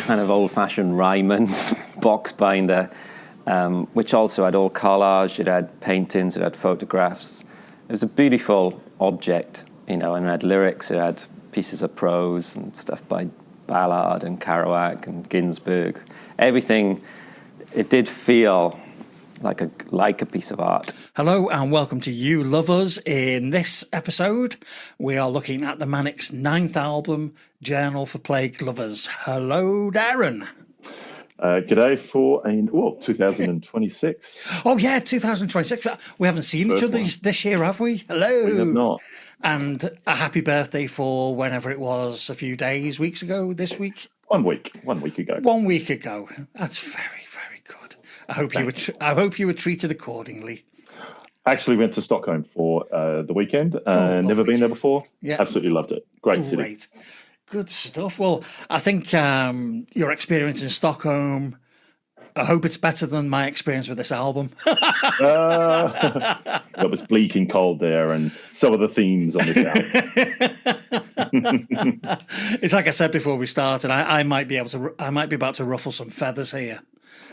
kind of old-fashioned Ryman's box binder, which also had all collage. It had paintings, it had photographs. It was a beautiful object, and it had lyrics, it had pieces of prose and stuff by Ballard and Kerouac and Ginsberg. Everything, it did feel like a piece of art. Hello and welcome to You Love Us. In this episode, we are looking at the Manics' 9th album, Journal for Plagued Lovers. Hello, Darren. G'day for 2026. Oh yeah, 2026. We haven't seen each other this year, have we? Hello. We have not. And a happy birthday for whenever it was, a few days, weeks ago, this week? 1 week ago. 1 week ago. That's very, very good. I hope you were treated accordingly. Actually went to Stockholm for the weekend. Never been there before. Yeah. Absolutely loved it. Great city. Good stuff. Well, I think your experience in Stockholm, I hope it's better than my experience with this album. It was bleak and cold there, and some of the themes on this album. It's like I said before we started, I might be about to ruffle some feathers here.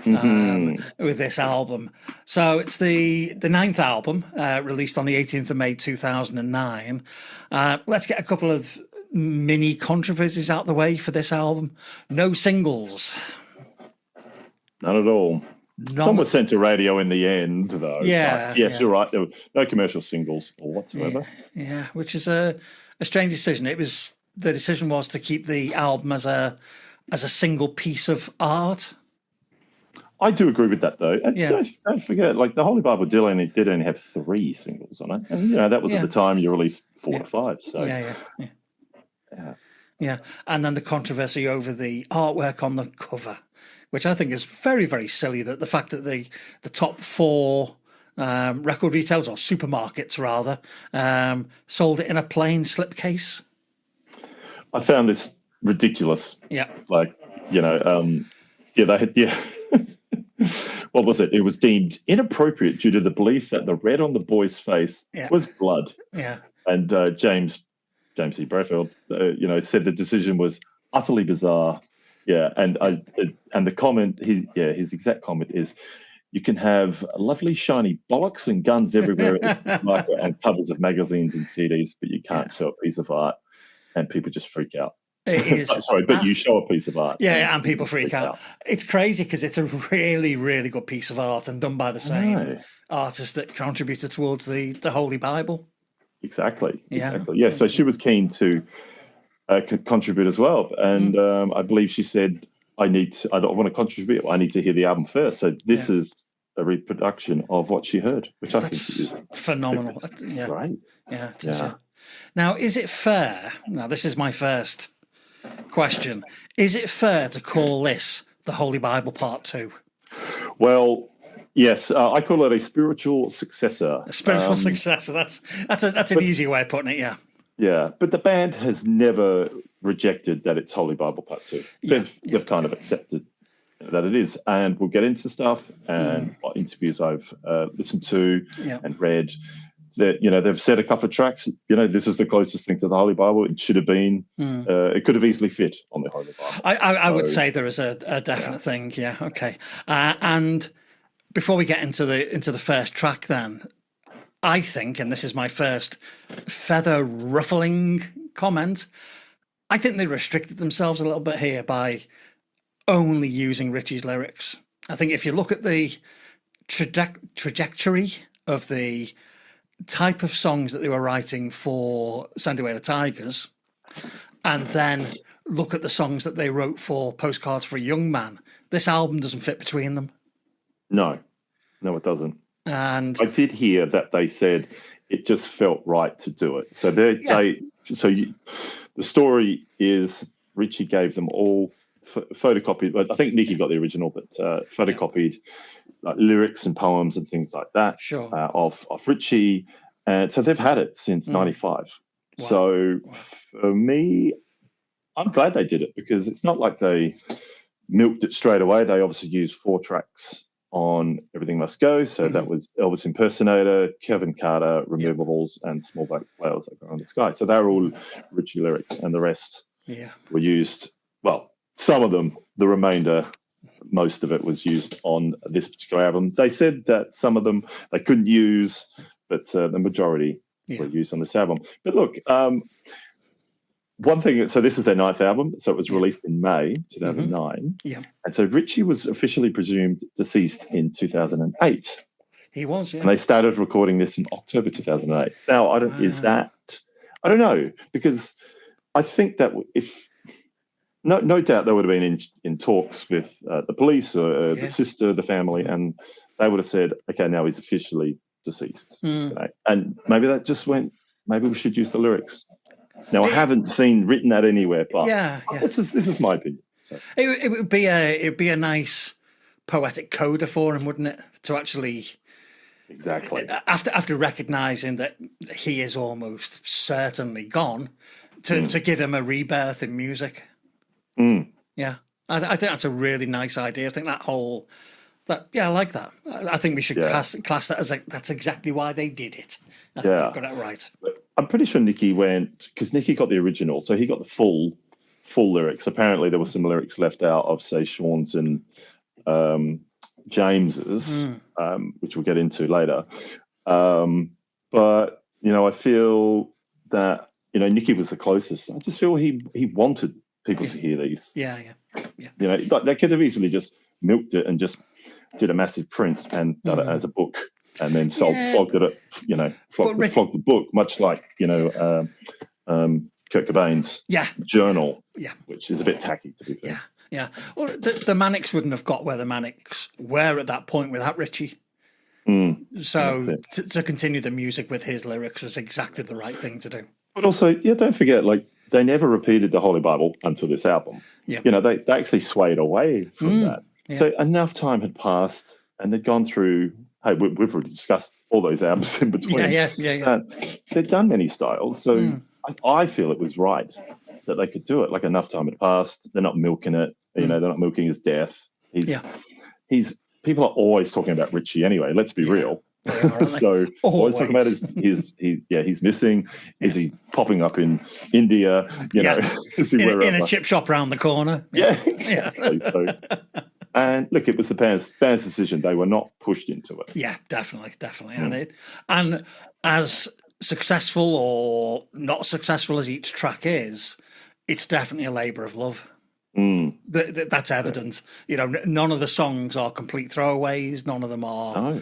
With this album. So it's the 9th album, released on the 18th of May 2009. Let's get a couple of mini controversies out the way for this album. No singles. None at all. Some were sent to radio in the end, though. Yeah. Yes, you're right. There were no commercial singles or whatsoever. Yeah, which is a strange decision. The decision was to keep the album as a single piece of art. I do agree with that, though. And don't forget, like the Holy Bible did only have 3 singles on it, and that was at the time you released 4 to 5. So yeah. And then the controversy over the artwork on the cover, which I think is very, very silly. That the fact that the top 4 record retailers, or supermarkets rather, sold it in a plain slipcase. I found this ridiculous. Yeah. They had what was it? It was deemed inappropriate due to the belief that the red on the boy's face was blood. Yeah. And James Dean Bradfield, said the decision was utterly bizarre. Yeah, and the comment, his exact comment is, "You can have lovely shiny bollocks and guns everywhere on covers of magazines and CDs, but you can't show a piece of art, and people just freak out." It is. But you show a piece of art. Yeah, and people freak out. It's crazy because it's a really, really good piece of art and done by the same artist that contributed towards the Holy Bible. Exactly. Yeah, so she was keen to contribute as well. And I believe she said, I don't want to contribute. I need to hear the album first. So this is a reproduction of what she heard, which I think is phenomenal. Great. Yeah, it is. Yeah. Now, is it fair? Now, this is my first question. Is it fair to call this the Holy Bible Part 2? Well, yes. I call it a spiritual successor. A spiritual successor. That's an easy way of putting it, yeah. Yeah, but the band has never rejected that it's Holy Bible Part 2. They've kind of accepted that it is. And we'll get into stuff and interviews I've listened to and read. That they've said a couple of tracks. This is the closest thing to the Holy Bible. It should have been. It could have easily fit on the Holy Bible. I would say there is a definite thing. Yeah. Okay. And before we get into the first track, then I think, and this is my first feather ruffling comment, I think they restricted themselves a little bit here by only using Richie's lyrics. I think if you look at the trajectory of the type of songs that they were writing for Send Away the Tigers, and then look at the songs that they wrote for Postcards for a Young Man, this album doesn't fit between them. No, it doesn't. And I did hear that they said it just felt right to do it. So the story is Richie gave them all photocopied. I think Nicky got the original, but photocopied lyrics and poems and things like that of Richie. And so they've had it since 95. Wow. So for me, I'm glad they did it because it's not like they milked it straight away. They obviously used 4 tracks on Everything Must Go. So that was Elvis Impersonator, Kevin Carter, Removables, and Small Black Whales That Go in the Sky. So they're all Richie lyrics, and the rest were used. Well, some of them the remainder, most of it was used on this particular album. They said that some of them they couldn't use, but the majority were used on this album. But look, one thing, so this is their 9th album, so it was released in May 2009. And so Richie was officially presumed deceased in 2008. He was, And they started recording this in October 2008. Now, I don't know, because I think that if, no doubt they would have been in talks with the police or the sister, the family, and they would have said, okay, now he's officially deceased. Okay? And maybe that just went, maybe we should use the lyrics. Now, I haven't seen written that anywhere, but this is my opinion. So. It would be a nice poetic coda for him, wouldn't it? To actually... Exactly. After recognising that he is almost certainly gone, to give him a rebirth in music. Yeah, I think that's a really nice idea. I think I like that. I think we should class that as that's exactly why they did it. I think you've got it right. I'm pretty sure Nicky went, because Nicky got the original, so he got the full lyrics. Apparently there were some lyrics left out of, say, Sean's and James's, which we'll get into later. But, I feel that, Nicky was the closest. I just feel he wanted people to hear these. Yeah. They could have easily just milked it and just did a massive print and done it as a book and then flogged it, flogged the book, much like, Kurt Cobain's journal, which is a bit tacky, to be fair. Yeah. Well, the Manics wouldn't have got where the Manics were at that point without Richie. So to continue the music with his lyrics was exactly the right thing to do. But also, don't forget, they never repeated the Holy Bible until this album. Yeah. They actually swayed away from that. Yeah. So enough time had passed and they'd gone through, hey, we've already discussed all those albums in between. Yeah. They'd done many styles. So I feel it was right that they could do it. Like, enough time had passed. They're not milking it. They're not milking his death. People are always talking about Richie anyway. Let's be real. So always talking about he's missing. Is he popping up in India? Is he in a chip shop around the corner? Yeah, exactly. So, and look, it was the band's decision. They were not pushed into it. Yeah, definitely. And as successful or not successful as each track is, it's definitely a labour of love. That's evident. None of the songs are complete throwaways. None of them are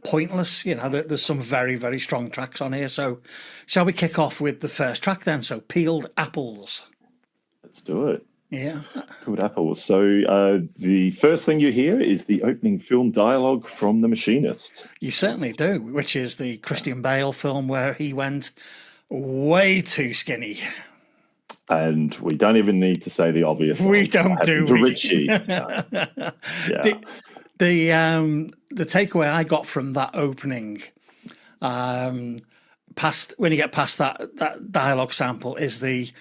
pointless. There's some very, very strong tracks on here. So shall we kick off with the first track then? So Peeled Apples. Let's do it. Yeah. Peeled Apples. So the first thing you hear is the opening film dialogue from The Machinist. You certainly do, which is the Christian Bale film where he went way too skinny. And we don't even need to say the obvious. We don't do to Richie. The takeaway I got from that opening, past when you get past that dialogue sample, is the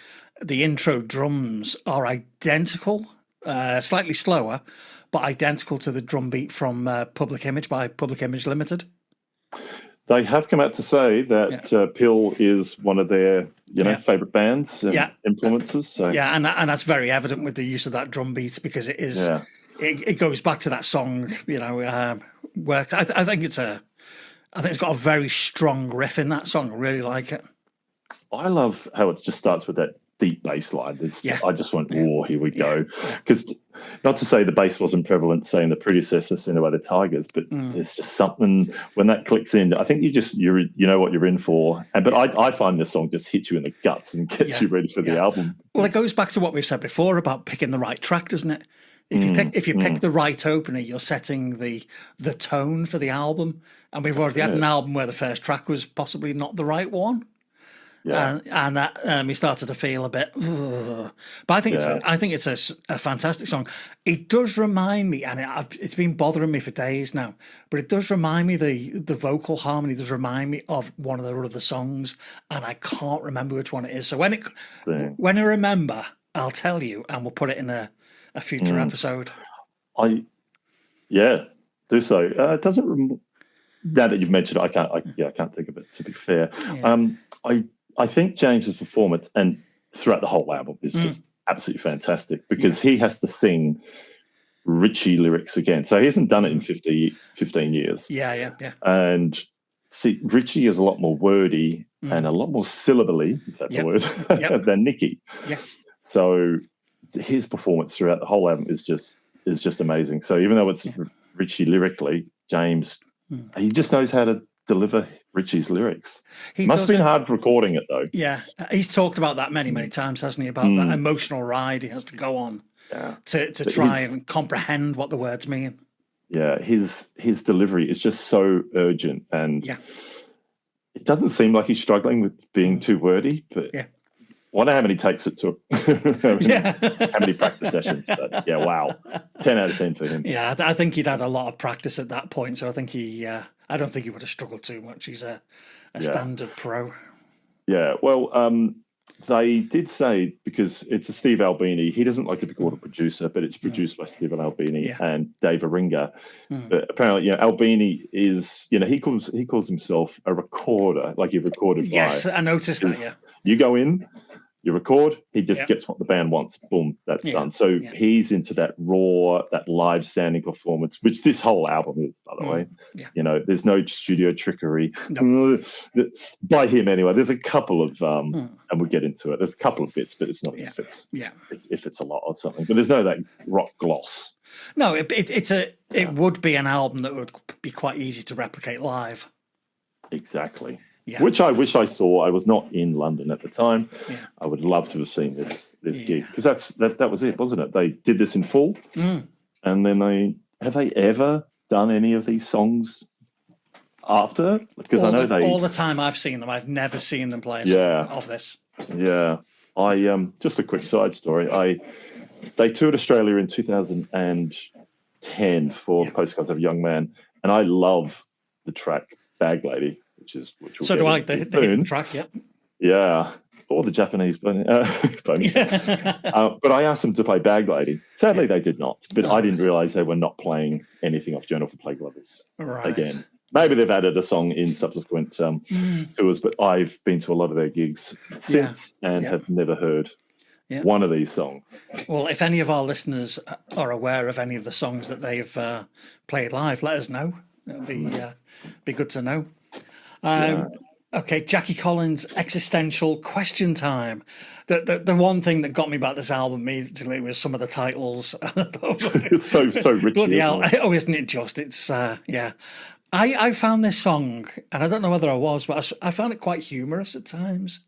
intro drums are identical, slightly slower, but identical to the drum beat from Public Image by Public Image Limited. They have come out to say that Pill is one of their, favourite bands and influences. So. Yeah, and that's very evident with the use of that drum beat, because it is. Yeah. It goes back to that song, work. I think it's got a very strong riff in that song. I really like it. I love how it just starts with that deep bass line. I just went, here we go. Because not to say the bass wasn't prevalent, say, in the predecessor, Sent Away the Tigers, but there's just something when that clicks in. I think you know what you're in for. But I find this song just hits you in the guts and gets you ready for the album. Well, it goes back to what we've said before about picking the right track, doesn't it? If you pick the right opener, you're setting the tone for the album. And we've already had an album where the first track was possibly not the right one. Yeah. And that we started to feel a bit, but I think it's a fantastic song. It does remind me, and it's been bothering me for days now, but it does remind me, the vocal harmony does remind me of one of their other songs, and I can't remember which one it is. So when I remember, I'll tell you, and we'll put it in a future episode. Do so. It doesn't. Now that you've mentioned it, I can't think of it, to be fair. I think James's performance, and throughout the whole album, is just absolutely fantastic because he has to sing Richie lyrics again. So he hasn't done it in 15 years. Yeah. And see, Richie is a lot more wordy and a lot more syllabally, if that's a word, than Nicky. Yes. So his performance throughout the whole album is just amazing. So even though it's Richie lyrically, James, he just knows how to deliver Richie's lyrics. Must have been hard recording it though. Yeah, he's talked about that many times, hasn't he? About that emotional ride he has to go on to try and comprehend what the words mean. Yeah, his delivery is just so urgent, and it doesn't seem like he's struggling with being too wordy. But I wonder how many takes it took, how many practice sessions. But yeah, wow, 10 out of 10 for him. Yeah, I think he'd had a lot of practice at that point, so I think I don't think he would have struggled too much. He's a standard pro. Yeah, well, they did say, because it's a Steve Albini, he doesn't like to be called a producer, but it's produced by Steve Albini and Dave Aringa. But apparently, Albini is, he calls himself a recorder, like he recorded. Yes, I noticed that. Yeah, you go in, you record, he just gets what the band wants. Boom, that's done. So he's into that raw, that live standing performance, which this whole album is, by the way. Yeah. There's no studio trickery. Nope. By him anyway. There's a couple of, and we'll get into it. There's a couple of bits, but it's not as if it's a lot or something. But there's no that rock gloss. No, it would be an album that would be quite easy to replicate live. Exactly. Yeah. Which I wish I saw. I was not in London at the time. Yeah. I would love to have seen this gig, because that was it, wasn't it? They did this in full, and then have they ever done any of these songs after? Because I know all the time I've seen them, I've never seen them play a song of this. Yeah, I just a quick side story. They toured Australia in 2010 for Postcards of a Young Man, and I love the track Bag Lady. Which so do I, the hidden track, yeah, or the Japanese bonus. But I asked them to play Bag Lady. Sadly, they did not, but I didn't realise they were not playing anything off Journal for Plague Lovers again. Maybe they've added a song in subsequent tours, but I've been to a lot of their gigs since and have never heard one of these songs. Well, if any of our listeners are aware of any of the songs that they've played live, let us know. It'll be good to know. Okay, Jackie Collins, existential question time. The one thing that got me about this album immediately was some of the titles. It's so Richie. Isn't it just? It's I found this song, and I don't know whether I was, but I found it quite humorous at times.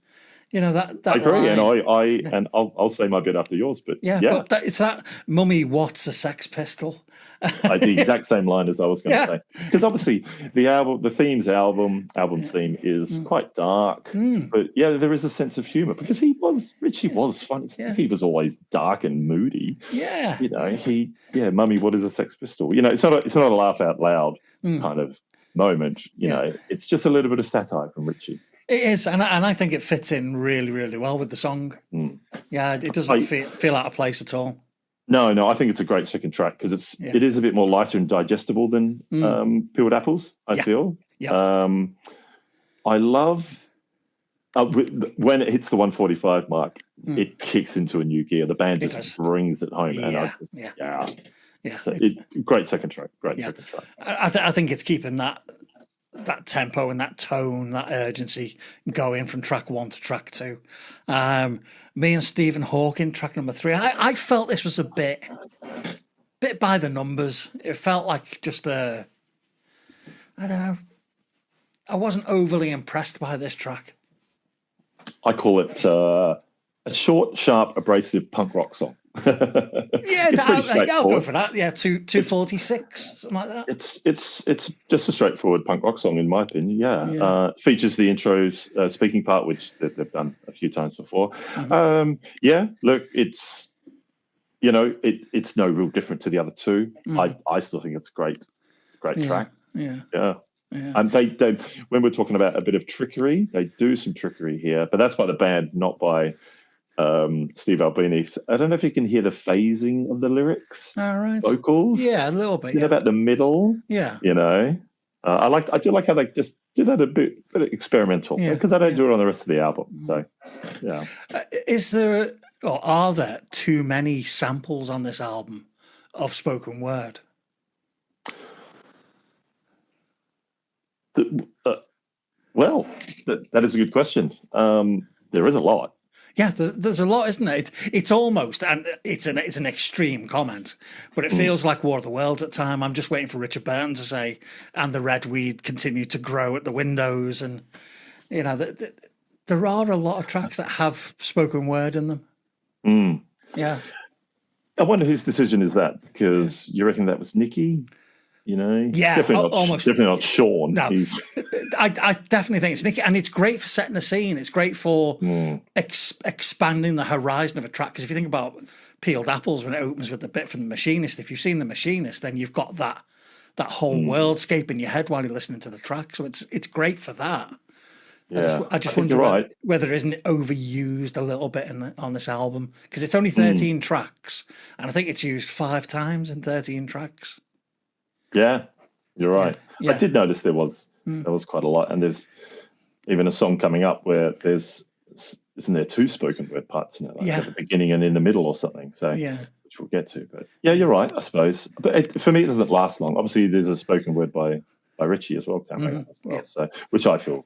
That I agree, line. and I'll say my bit after yours, but but it's that mummy. What's a Sex Pistol? The exact same line as I was going to say, because obviously the album theme is quite dark, but there is a sense of humor because Richie was funny. He was always dark and moody. Mummy, what is a Sex Pistol? It's not a laugh out loud kind of moment. It's just a little bit of satire from Richie. It is, and I think it fits in really, really well with the song. Yeah, it doesn't feel out of place at all. No, I think it's a great second track because it is a bit more lighter and digestible than Peeled Apples, I feel. Yeah. I love when it hits the 145 mark, it kicks into a new gear. The band just brings it home, and So great second track. Second track. I think it's keeping that tempo and that tone, that urgency going from track 1 to track 2. Me and Stephen Hawking, track number 3. I felt this was a bit by the numbers. It felt like just I don't know. I wasn't overly impressed by this track. I call it a short, sharp, abrasive punk rock song. I'll go for that. 246, something like that. It's just a straightforward punk rock song, in my opinion. Features the intro's speaking part, which they've done a few times before. Look, it's it's no real different to the other two. I still think it's a great track. And they when we're talking about a bit of trickery, they do some trickery here, but that's by the band, not by Steve Albini. I don't know if you can hear the phasing of the lyrics, vocals. Yeah, a little bit. About the middle. Yeah. I do like how they just do that a bit experimental because I don't do it on the rest of the album. So, is there or are there too many samples on this album of spoken word? Well, that is a good question. There is a lot. Yeah, there's a lot, isn't it? It's almost, and it's an extreme comment, but it feels like War of the Worlds at time. I'm just waiting for Richard Burton to say, and the red weed continued to grow at the windows. And, you know, there are a lot of tracks that have spoken word in them. Mm. Yeah. I wonder whose decision is that, because you reckon that was Nicky? You know, yeah, definitely not Sean. No, I definitely think it's Nicky, and it's great for setting the scene. It's great for expanding the horizon of a track. Because if you think about Peeled Apples, when it opens with the bit from The Machinist, if you've seen The Machinist, then you've got that whole worldscape in your head while you're listening to the track. So it's great for that. Yeah, I just wonder whether it isn't overused a little bit on this album, because it's only 13 tracks, and I think it's used 5 times in 13 tracks. Yeah, you're right. Yeah. I did notice there was quite a lot, and there's even a song coming up where isn't there 2 spoken word parts now, like at the beginning and in the middle or something? So which we'll get to. But yeah, you're right, I suppose. But for me, it doesn't last long. Obviously, there's a spoken word by Richie as well coming up as well. So which I feel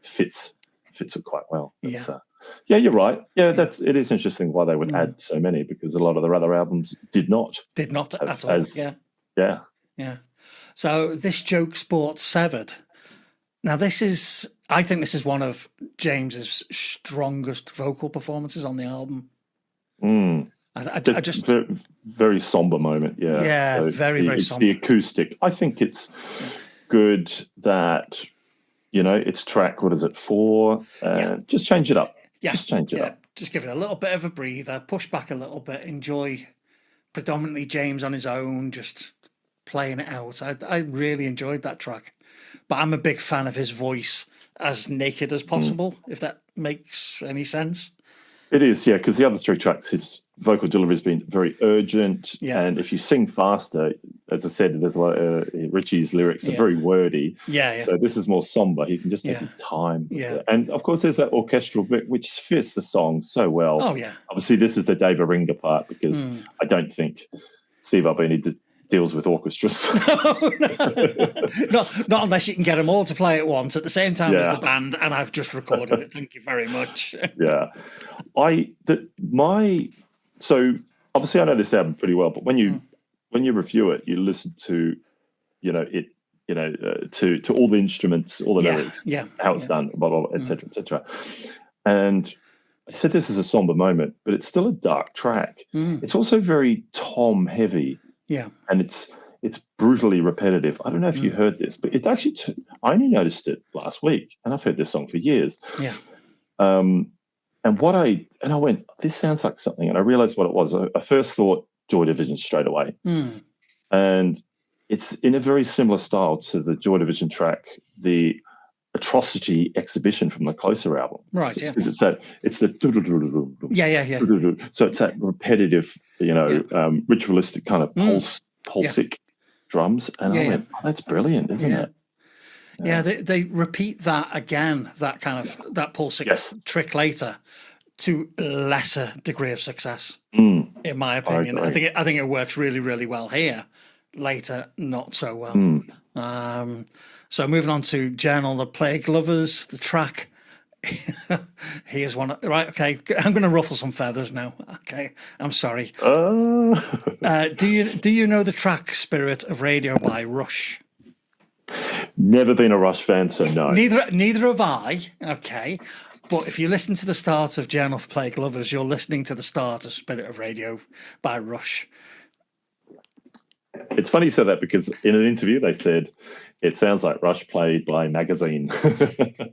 fits it quite well. But, yeah, you're right. Yeah, it is interesting why they would add so many, because a lot of their other albums did not at all. Yeah. So this joke sports Severed. Now I think this is one of James's strongest vocal performances on the album. I just very, very somber moment. Yeah. Yeah, so very it's somber. The acoustic. I think it's good that it's track. What is it 4? Just change it up. Yeah. Just change it up. Just give it a little bit of a breather. Push back a little bit. Enjoy predominantly James on his own. Just playing it out. I really enjoyed that track, but I'm a big fan of his voice as naked as possible, if that makes any sense. It is, yeah, because the other 3 tracks, his vocal delivery has been very urgent, and if you sing faster, as I said, there's Richie's lyrics are very wordy. So this is more somber. He can just take his time. And of course, there's that orchestral bit which fits the song so well. Oh yeah. Obviously, this is the Dave Aringa part, because I don't think Steve Albini deals with orchestras. Not unless you can get them all to play at once at the same time as the band, and I've just recorded it. Thank you very much. So obviously I know this album pretty well, but when you review it, you listen to to all the instruments, all the lyrics, how it's done, blah blah blah, etc. etc. And I said this is a somber moment, but it's still a dark track. It's also very Tom heavy. Yeah, and it's brutally repetitive. I don't know if you heard this, but it actually I only noticed it last week, and I've heard this song for years. Yeah. And I went, this sounds like something, and I realized what it was. I first thought Joy Division straight away, and it's in a very similar style to the Joy Division track, the Atrocity Exhibition from the Closer album. Right, yeah. Because it's the yeah. So it's that repetitive, ritualistic kind of pulsic drums, and I went, oh, that's brilliant, isn't it? Yeah, they repeat that again, that kind of that pulsic trick later, to lesser degree of success, in my opinion. I think it works really, really well here. Later, not so well. So moving on to Journal the Plague Lovers, the track. Here's one. Right, okay, I'm going to ruffle some feathers now. Okay, I'm sorry. Do you know the track "Spirit of Radio" by Rush? Never been a Rush fan, so no. Neither have I. Okay, but if you listen to the start of Journal for Plague Lovers, you're listening to the start of Spirit of Radio by Rush. It's funny you said that, because in an interview they said it sounds like Rush played by Magazine.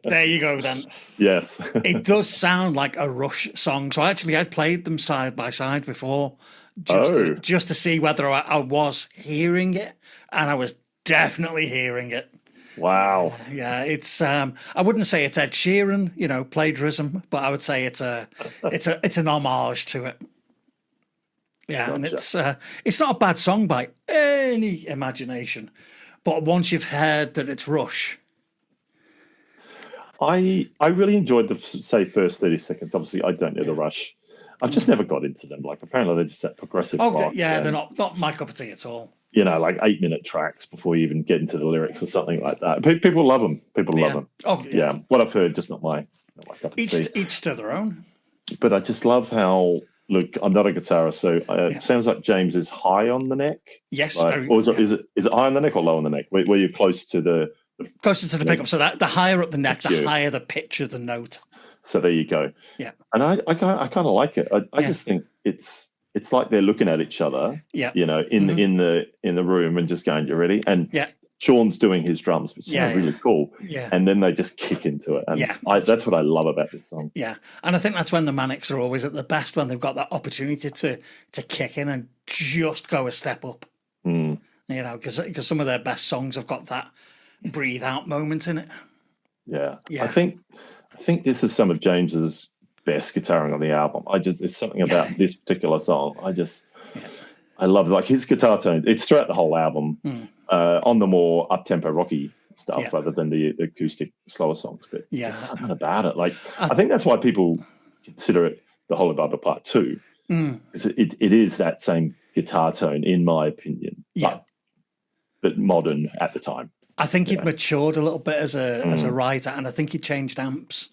There you go then. Yes. It does sound like a Rush song. So actually I played them side by side before just to see whether I was hearing it, and I was definitely hearing it. Wow. Yeah, it's I wouldn't say it's Ed Sheeran, plagiarism, but I would say it's an homage to it. Yeah, gotcha. And it's not a bad song by any imagination, but once you've heard that it's Rush. I really enjoyed the first 30 seconds. Obviously, I don't know the Rush. I've just never got into them. Like, apparently they're just that progressive rock. Yeah, they're not my cup of tea at all. You know, like 8-minute tracks before you even get into the lyrics or something like that. People love them. People love them. Oh, yeah. What I've heard, just not my cup of tea. Each to their own. But I just love how, look, I'm not a guitarist, so it sounds like James is high on the neck. Yes. Or is it high on the neck or low on the neck? Where you're close to the closer to the pickup. So that the higher up the neck, the higher the pitch of the note. So there you go. Yeah. And I kind of like it. I just think it's like they're looking at each other. Yeah. You know, in the room and just going, "You ready?" And Sean's doing his drums, which sound really cool. Yeah. And then they just kick into it. And that's what I love about this song. Yeah. And I think that's when the Manics are always at the best, when they've got that opportunity to kick in and just go a step up. Mm. You know, because some of their best songs have got that breathe out moment in it. Yeah. I think this is some of James's best guitaring on the album. There's something about this particular song. I love, like, his guitar tone. It's throughout the whole album. On the more up-tempo rocky stuff rather than the acoustic slower songs, but there's something about it. Like, I think that's why people consider it the Holy Bible Part 2. It is that same guitar tone, in my opinion, but modern at the time. I think he'd matured a little bit as a writer, and I think he changed amps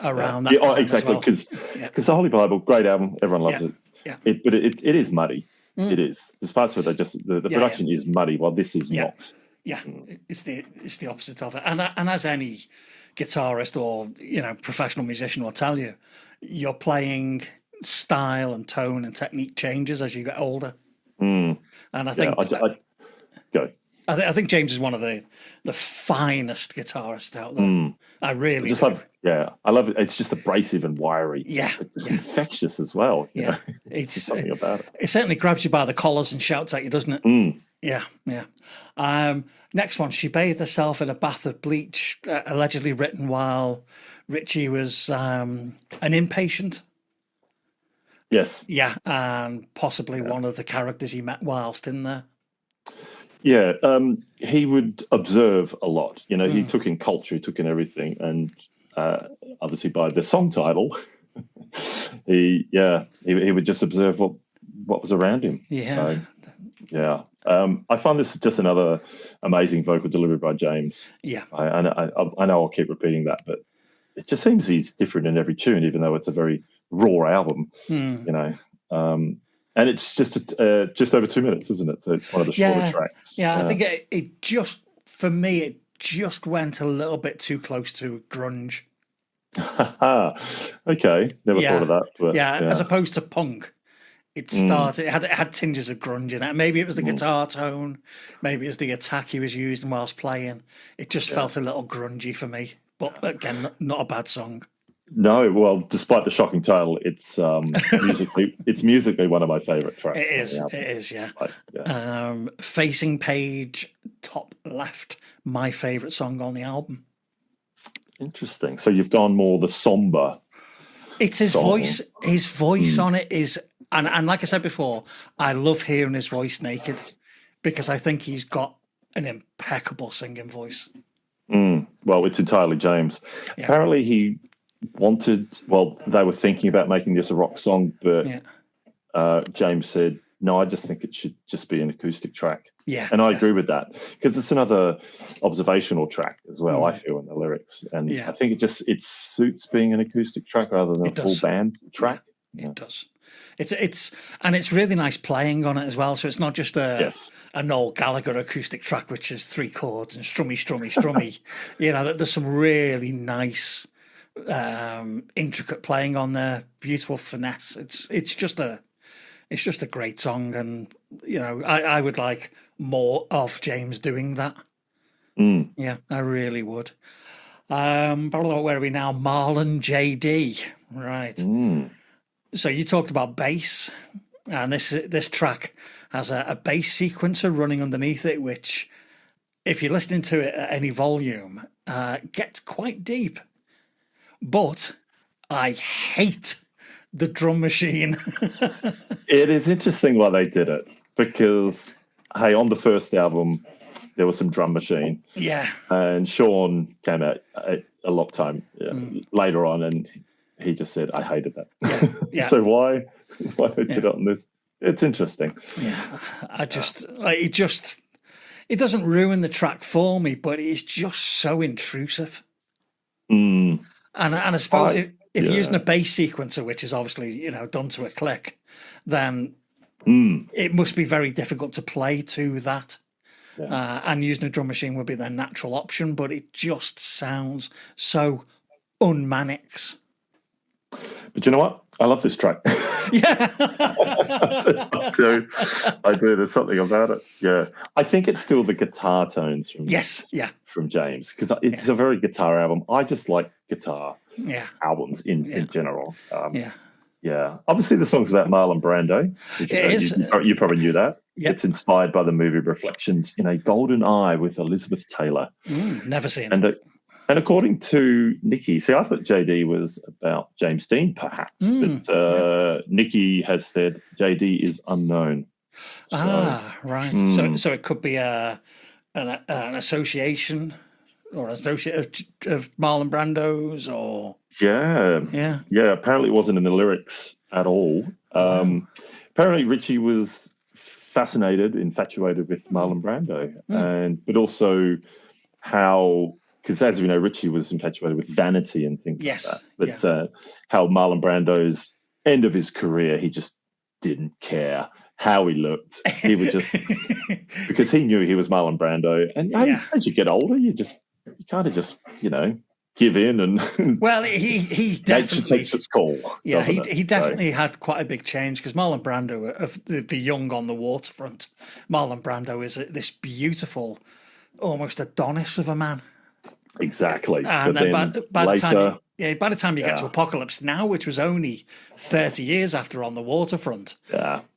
around that time exactly, because the Holy Bible, great album, everyone loves it. Yeah. But it is muddy. It is. There's parts where the production is muddy, while this is not. Yeah, it's the opposite of it. And as any guitarist or professional musician will tell you, your playing style and tone and technique changes as you get older. And I think I think James is one of the finest guitarists out there. I really just love. Yeah, I love it. It's just abrasive and wiry. Yeah, but it's infectious as well. Yeah, it's something about it. It certainly grabs you by the collars and shouts at you, doesn't it? Yeah. Next one, she bathed herself in a bath of bleach, allegedly written while Richie was an inpatient. Yes. Yeah, and possibly one of the characters he met whilst in there. Yeah, he would observe a lot. He took in culture, he took in everything, and obviously by the song title, he would just observe what was around him. Yeah. So, I find this just another amazing vocal delivery by James. Yeah, I know I'll keep repeating that, but it just seems he's different in every tune, even though it's a very raw album. And it's just over 2 minutes, isn't it? So it's one of the shorter tracks. Yeah, I think it just, for me, it just went a little bit too close to grunge. Okay, never thought of that. But, as opposed to punk. It started. It had tinges of grunge in it. Maybe it was the guitar tone. Maybe it was the attack he was using whilst playing. It just felt a little grungy for me. But again, not a bad song. No, well, despite the shocking title, it's musically one of my favourite tracks. It is, yeah. Facing Page, top left, my favourite song on the album. Interesting. So you've gone more the somber. It's his voice. His voice on it is, and like I said before, I love hearing his voice naked because I think he's got an impeccable singing voice. Well, it's entirely James. Yeah. Apparently he they were thinking about making this a rock song, but James said, no, I just think it should just be an acoustic track. Yeah. And I agree with that because it's another observational track as well, I feel, in the lyrics. And I think it suits being an acoustic track rather than a full band track. Yeah. It does. It's really nice playing on it as well. So it's not just a Noel Gallagher acoustic track, which is 3 chords and strummy. There's some really nice intricate playing on there, beautiful finesse. It's just a great song, and I would like more of James doing that. Yeah, I really would. Where are we now? Marlon JD, right? So you talked about bass, and this track has a bass sequencer running underneath it, which, if you're listening to it at any volume, gets quite deep. But I hate the drum machine. It is interesting why they did it, because, hey, on the first album, there was some drum machine. Yeah. And Sean came out a long time later on, and he just said, I hated that. Yeah. So why they did it on this? It's interesting. Yeah, it doesn't ruin the track for me, but it's just so intrusive. And I suppose if you're using a bass sequencer, which is obviously done to a click, then it must be very difficult to play to that. And using a drum machine would be their natural option, but it just sounds so un-Manics. But you know what? I love this track. Yeah. I do. There's something about it. Yeah. I think it's still the guitar tones from from James, because it's a very guitar album. I just like guitar albums in general. Yeah. Obviously, the song's about Marlon Brando. You probably knew that. Yep. It's inspired by the movie Reflections in a Golden Eye with Elizabeth Taylor. Never seen it. And according to Nicky, see, I thought JD was about James Dean, perhaps, but Nicky has said JD is unknown. Right. So it could be an association or an associate of Marlon Brando's, or yeah. Apparently, it wasn't in the lyrics at all. Apparently, Richie was infatuated with Marlon Brando, but also how. Because as we know, Richie was infatuated with vanity and things like that. But how Marlon Brando's end of his career, he just didn't care how he looked. He would just because he knew he was Marlon Brando. And as you get older, you kind of just give in and he definitely nature takes its call. Yeah, he definitely had quite a big change, because Marlon Brando of the young on the waterfront. Marlon Brando is this beautiful, almost Adonis of a man. Exactly. And then by the time you get to Apocalypse Now, which was only 30 years after On the Waterfront,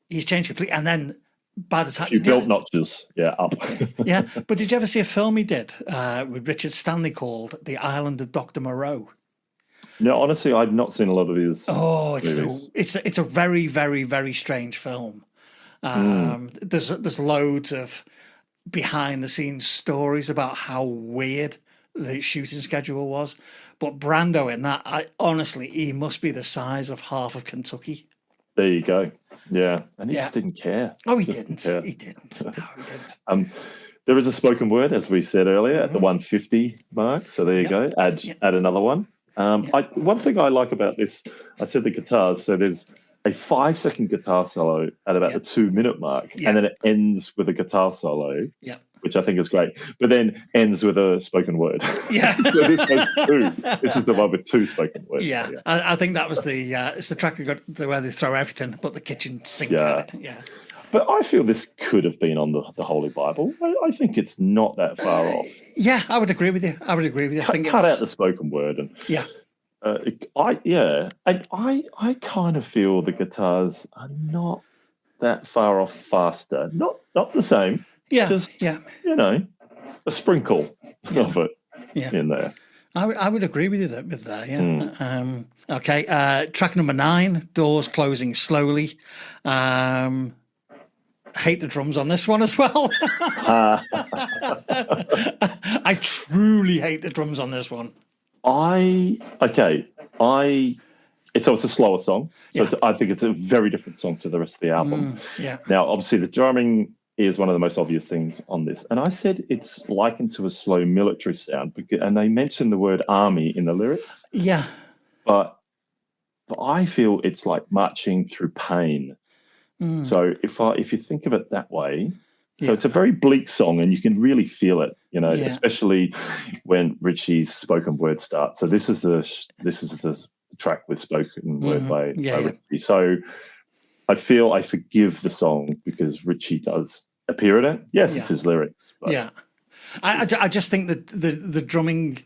he's changed completely. And then by the time you built notches, up. But did you ever see a film he did with Richard Stanley called The Island of Dr. Moreau? No, honestly, I've not seen a lot of his. Movies. It's a very, very, very strange film. There's loads of behind the scenes stories about how weird the shooting schedule was, but Brando in that, honestly, he must be the size of half of Kentucky. There you go. Yeah, and he just didn't care. Oh, he didn't. No, he didn't. There is a spoken word, as we said earlier, at the 150 mark. So there you go. Add another one. One thing I like about this, I said the guitars. So there's a 5-second guitar solo at about the 2-minute mark, and then it ends with a guitar solo. Yeah. Which I think is great, but then ends with a spoken word. Yeah. So this has 2. This is the one with 2 spoken words. Yeah. So, I think that was it's the track where they throw everything but the kitchen sink at it. Yeah. But I feel this could have been on the Holy Bible. I think it's not that far off. Yeah, I would agree with you. I think cut out the spoken word and I kind of feel the guitars are not that far off faster. Not the same. Yeah, just a sprinkle of it in there. I would agree with you with that. Yeah. Okay. Track number 9, Doors Closing Slowly. Hate the drums on this one as well. I truly hate the drums on this one. It's a slower song, so I think it's a very different song to the rest of the album. Now, obviously, the drumming is one of the most obvious things on this. And I said it's likened to a slow military sound, and they mention the word army in the lyrics. Yeah. But I feel it's like marching through pain. So if you think of it that way, so it's a very bleak song, and you can really feel it, especially when Richie's spoken word starts. So this is the track with spoken word by Richie. So I feel I forgive the song because Richie does appear in it. Yes, it's his lyrics. But I just think that the drumming,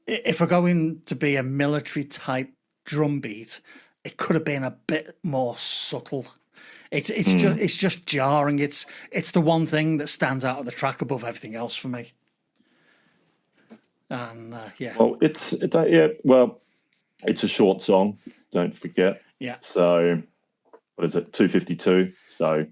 if we're going to be a military type drum beat, it could have been a bit more subtle. It's just jarring. It's the one thing that stands out of the track above everything else for me. And well, it's a short song. Don't forget. Yeah. So. What is it, 2:52? So,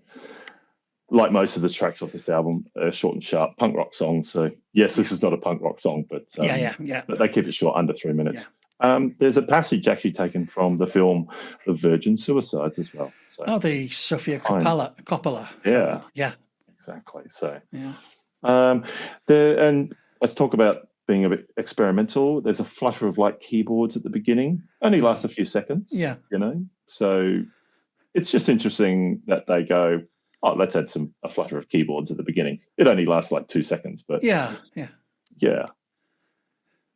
like most of the tracks off this album, short and sharp punk rock songs. So, yes, this is not a punk rock song, but but they keep it short, under 3 minutes. There's a passage actually taken from the film The Virgin Suicides as well. So, the Sofia Coppola film. Yeah. Exactly. So, yeah. And let's talk about being a bit experimental. There's a flutter of like keyboards at the beginning. Only lasts a few seconds. Yeah. So it's just interesting that they go, oh, let's add a flutter of keyboards at the beginning. It only lasts like 2 seconds, but yeah.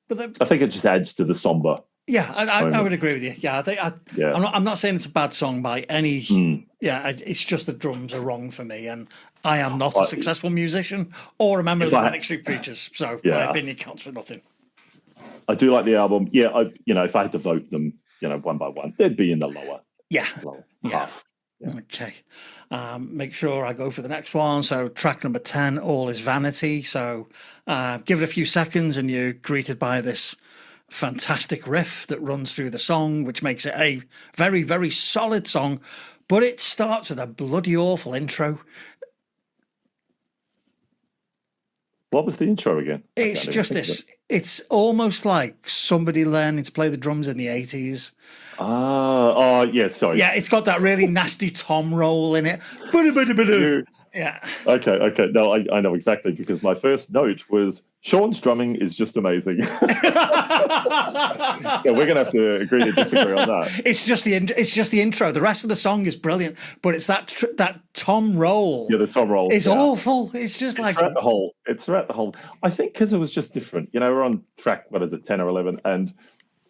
But I think it just adds to the somber. Yeah, I would agree with you. Yeah, I'm not saying it's a bad song by any. Yeah, it's just the drums are wrong for me, and I am not a successful musician or a member of the Manic Street Preachers, so my opinion counts for nothing. I do like the album. Yeah, if I had to vote them, one by one, they'd be in the lower half. Yeah. Okay. Make sure I go for the next one. So track number 10, All Is Vanity. So give it a few seconds and you're greeted by this fantastic riff that runs through the song, which makes it a very, very solid song. But it starts with a bloody awful intro. What was the intro again? It's just this. It's almost like somebody learning to play the drums in the 80s. Sorry. Yeah, it's got that really nasty tom roll in it. Yeah. Okay. No, I know exactly, because my first note was Sean's drumming is just amazing. So we're gonna have to agree to disagree on that. It's just the intro. The rest of the song is brilliant, but it's that tom roll. Yeah, the tom roll is awful. It's just like throughout the whole. I think because it was just different. We're on track. What is it, 10 or 11? And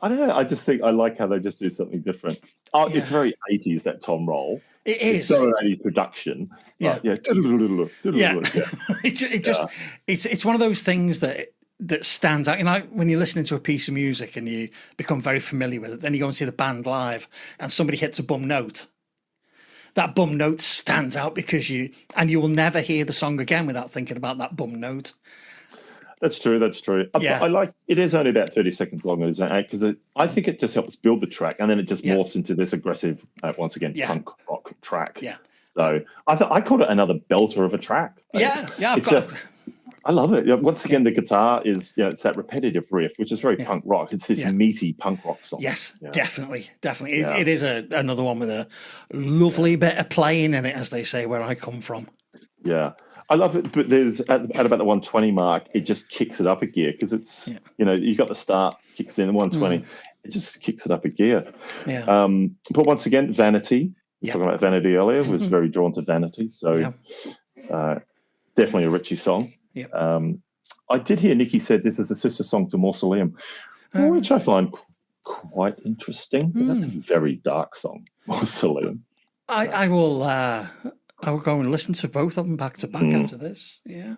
I don't know. I just think I like how they just do something different. It's very 80s, that tom roll. It is. It's so 80s production. Yeah. It's one of those things that stands out. When you're listening to a piece of music and you become very familiar with it, then you go and see the band live and somebody hits a bum note. That bum note stands out because you will never hear the song again without thinking about that bum note. That's true. I like it. Is only about 30 seconds long, because I think it just helps build the track, and then it just morphs into this aggressive, once again, punk rock track. Yeah. So I called it another belter of a track. I love it. Once again, the guitar is, it's that repetitive riff, which is very punk rock. It's this meaty punk rock song. Yes, definitely. It is another one with a lovely bit of playing in it, as they say, where I come from. Yeah. I love it, but there's at about the 120 mark, it just kicks it up a gear, because it's you got the start, kicks in the 120, it just kicks it up a gear. Yeah. But once again, Vanity. Talking about Vanity earlier, was very drawn to Vanity, so definitely a Richie song. Yeah. I did hear Nicky said this is a sister song to Mausoleum, which I find quite interesting, because that's a very dark song, Mausoleum. I will go and listen to both of them back to back after this. Yeah.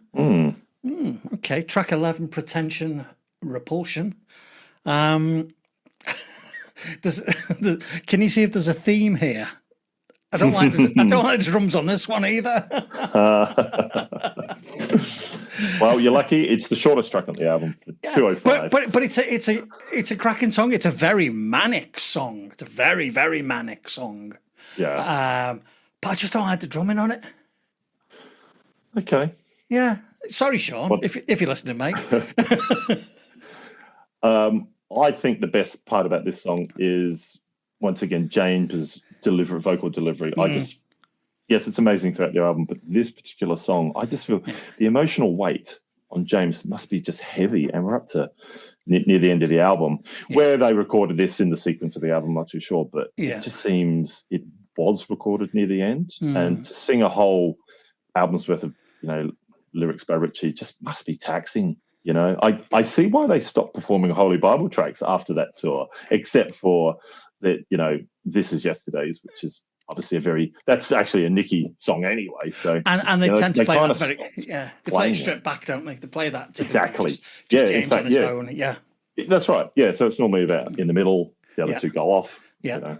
Okay. Track 11, Pretension, Repulsion. Can you see if there's a theme here? I don't like the drums on this one either. Well, you're lucky. It's the shortest track on the album, 2:05. But it's a cracking song. It's a very manic song. It's a very, very manic song. Yeah. But I just don't like the drumming on it. Okay. Yeah. Sorry, Sean, if you're listening, mate. I think the best part about this song is, once again, James' vocal delivery. Yes, it's amazing throughout the album, but this particular song, I just feel the emotional weight on James must be just heavy, and we're up to near the end of the album. Where they recorded this in the sequence of the album, I'm not too sure, but it just seems it was recorded near the end, and to sing a whole album's worth of lyrics by Richie just must be taxing. I see why they stopped performing Holy Bible tracks after that tour, except for that This Is Yesterday's, which is obviously that's actually a Nicky song anyway. So and they tend to play that very they play it stripped back, don't they? They play that exactly. Just James on his own. Yeah, that's right. Yeah, so it's normally about in the middle. The other two go off. Yeah.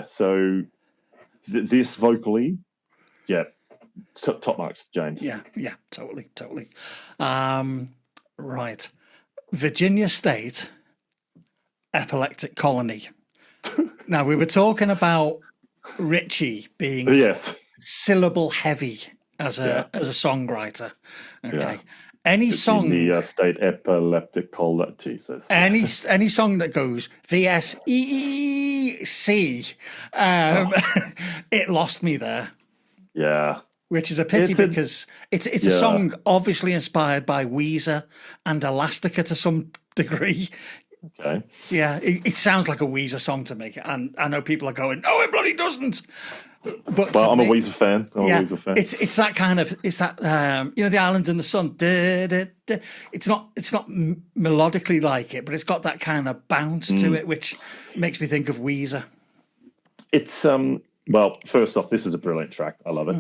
So this vocally, top marks, James. Yeah, totally. Right, Virginia State Epileptic Colony. Now, we were talking about Richie being syllable heavy as a songwriter. Okay. Any song, in the state epileptic cola, Jesus. Any song that goes VSEC, it lost me there. Yeah, which is a pity because it's a song obviously inspired by Weezer and Elastica to some degree. Okay. Yeah, it sounds like a Weezer song to me, and I know people are going, "No, it bloody doesn't." But I'm a Weezer fan. It's that kind of the Islands in the Sun. It's not melodically like it, but it's got that kind of bounce to it, which makes me think of Weezer. It's well, first off, this is a brilliant track. I love it.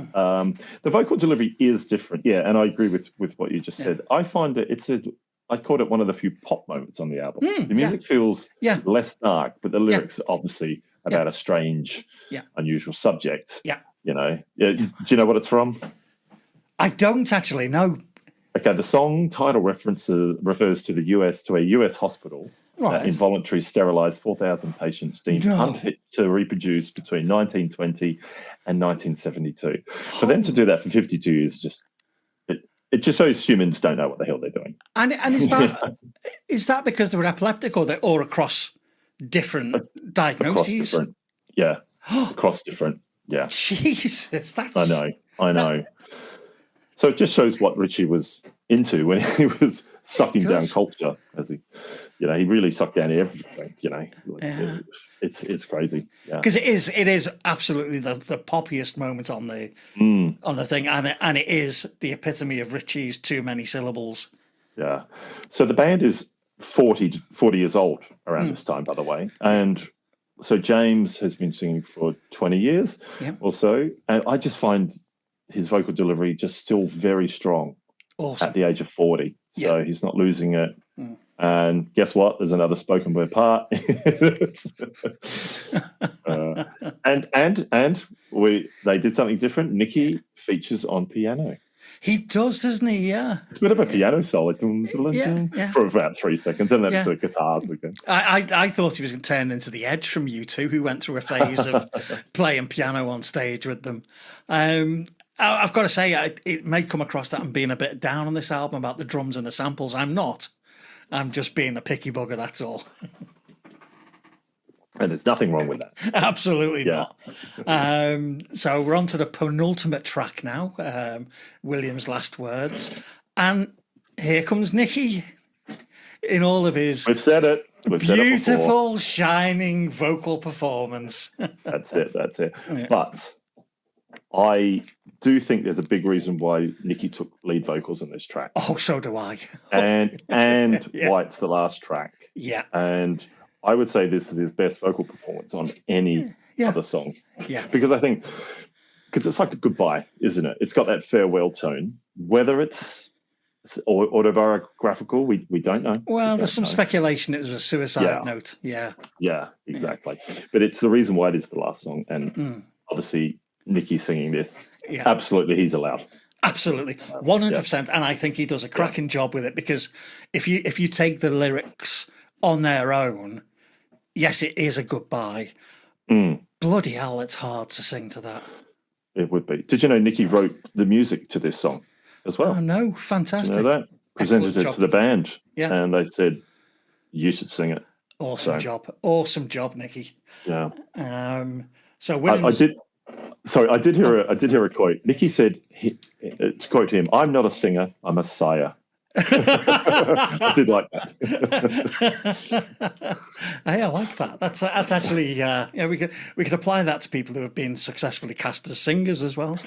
The vocal delivery is different, and I agree with what you just said. I find I called it one of the few pop moments on the album. The music feels less dark, but the lyrics obviously about a strange, unusual subject. Yeah. Do you know what it's from? I don't actually know. Okay, the song title refers to a US hospital that involuntarily sterilised 4,000 patients deemed unfit to reproduce between 1920 and 1972. For them to do that for 52 years, it just shows humans don't know what the hell they're doing. And is that because they were epileptic or across different diagnoses? Across different. Yeah. Jesus, I know. So it just shows what Richie was into when he was sucking down culture, as he really sucked down everything. It's crazy. Yeah, because it is absolutely the poppiest moment on the thing, and it is the epitome of Richie's too many syllables. Yeah. So the band is 40 years old around this time, by the way, and so James has been singing for 20 years or so, and I just find his vocal delivery just still very strong at the age of 40. So he's not losing it. And guess what? There's another spoken word part. And they did something different. Nicky features on piano. He does, doesn't he? Yeah. It's a bit of a piano solo for about 3 seconds, and then it's a guitars again. I thought he was going to turn into the Edge from U2, who went through a phase of playing piano on stage with them. I've got to say, it may come across that I'm being a bit down on this album about the drums and the samples. I'm not. I'm just being a picky bugger, that's all. And there's nothing wrong with that. Absolutely not. So we're on to the penultimate track now, William's Last Words. And here comes Nicky in all of his beautiful, shining vocal performance. That's it. Yeah. But I do think there's a big reason why Nicky took lead vocals in this track. Oh, so do I. and why it's the last track. Yeah. And I would say this is his best vocal performance on any other song. Yeah. Because it's like a goodbye, isn't it? It's got that farewell tone. Whether it's autobiographical, we don't know. Well, there's some speculation it was a suicide note. Yeah. Yeah, exactly. But it's the reason why it is the last song. And obviously Nicky singing this, absolutely he's allowed. Absolutely, 100%. And I think he does a cracking job with it, because if you take the lyrics on their own, yes, it is a goodbye. Bloody hell, it's hard to sing to that. It would be. Did you know Nicky wrote the music to this song as well? Oh, no, fantastic. Did you know that? Presented it to the band, and they said, you should sing it. Awesome job, Nicky. Yeah. So Williams... I did hear a quote. Nicky said, to quote him, "I'm not a singer, I'm a sire." I did like that. Hey, I like that. That's actually we could apply that to people who have been successfully cast as singers as well.